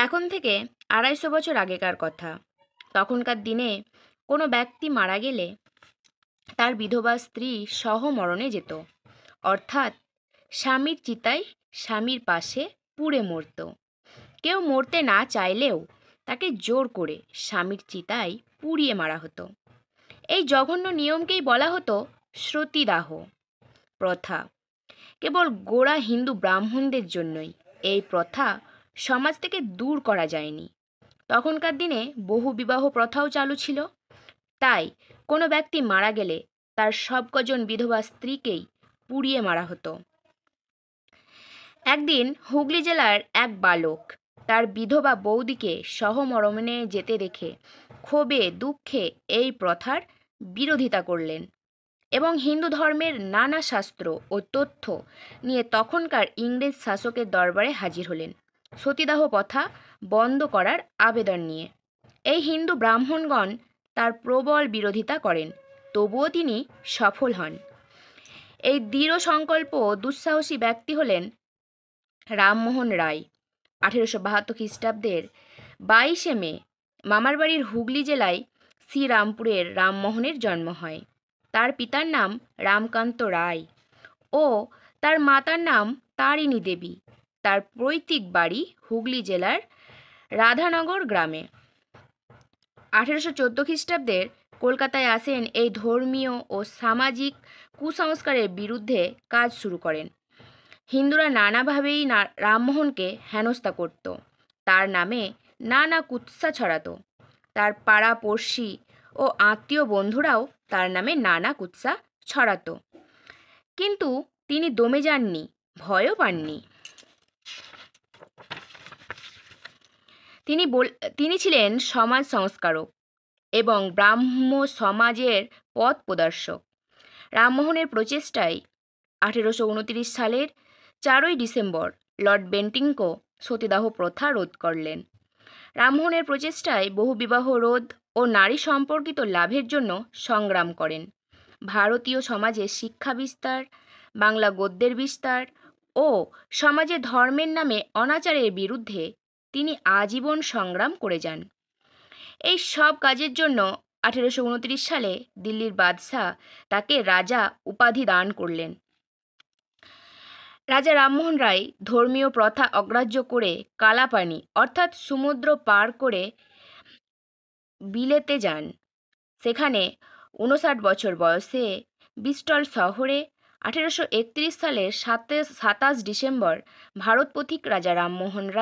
এখন থেকে ২৫০ বছর আগেকার কথা। তখনকার দিনে কোনো ব্যক্তি মারা গেলে তার বিধবা স্ত্রী সহ মরণে যেত, অর্থাৎ স্বামীর চিতায় স্বামীর পাশে পুড়ে মরত। কেউ মরতে না চাইলেও তাকে জোর করে স্বামীর চিতায় পুড়িয়ে মারা হতো। এই জঘন্য নিয়মকেই বলা হতো সতীদাহ প্রথা। কেবল গোঁড়া হিন্দু ব্রাহ্মণদের জন্যই এই প্রথা সমাজ থেকে দূর করা যায়নি। তখনকার দিনে বহু বিবাহ প্রথাও চালু ছিল, তাই কোনো ব্যক্তি মারা গেলে তার সব কজন বিধবা স্ত্রীকেই পুড়িয়ে মারা হতো। একদিন হুগলি জেলার এক বালক তার বিধবা বৌদিকে সহমরণে যেতে দেখে ক্ষোভে দুঃখে এই প্রথার বিরোধিতা করলেন এবং হিন্দু ধর্মের নানা শাস্ত্র ও তথ্য নিয়ে তখনকার ইংরেজ শাসকের দরবারে হাজির হলেন সতীদাহ প্রথা বন্ধ করার আবেদন নিয়ে। এই হিন্দু ব্রাহ্মণগণ তার প্রবল বিরোধিতা করেন, তবুও তিনি সফল হন। এই দৃঢ় সংকল্প দুঃসাহসী ব্যক্তি হলেন রামমোহন রায়। ১৮৭২ খ্রিস্টাব্দের ২২শে মে মামার বাড়ির হুগলি জেলায় শ্রীরামপুরের রামমোহনের জন্ম হয়। তার পিতার নাম রামকান্ত রায় ও তার মাতার নাম তারিণী দেবী। তার পৈতৃক বাড়ি হুগলি জেলার রাধানগর গ্রামে। ১৮১৪ খ্রিস্টাব্দের কলকাতায় আসেন এই ধর্মীয় ও সামাজিক কুসংস্কারের বিরুদ্ধে কাজ শুরু করেন। হিন্দুরা নানাভাবেই রামমোহনকে হেনস্থা করত, তার নামে নানা কুৎসা ছড়াত। তার পাড়া পড়শি ও আত্মীয় বন্ধুরাও তার নামে নানা কুৎসা ছড়াত, কিন্তু তিনি দমে যাননি, ভয়ও পাননি। তিনি ছিলেন সমাজ সংস্কারক এবং ব্রাহ্ম সমাজের পথ প্রদর্শক। রামমোহনের প্রচেষ্টায় ১৮২৯ সালের ৪ই ডিসেম্বর লর্ড বেন্টিঙ্কো সতীদাহ প্রথা রোধ করলেন। রামমোহনের প্রচেষ্টায় বহু বিবাহ রোধ ও নারী সম্পর্কিত লাভের জন্য সংগ্রাম করেন। ভারতীয় সমাজে শিক্ষা বিস্তার, বাংলা গদ্যের বিস্তার ও সমাজে ধর্মের নামে অনাচারের বিরুদ্ধে তিনি আজীবন সংগ্রাম করে যান। এই সব কাজের জন্য ১৮২৯ সালে দিল্লির বাদশাহ তাকে রাজা উপাধি দান করলেন। রাজা রামমোহন রায় ধর্মীয় প্রথা অগ্রাহ্য করে কালাপানি অর্থাৎ সমুদ্র পার করে বিলেতে যান। সেখানে ৫৯ বছর বয়সে ব্রিস্টল শহরে ১৮৩১ সালের ২৭ ডিসেম্বর ভারত পথিক রাজা রামমোহন রায়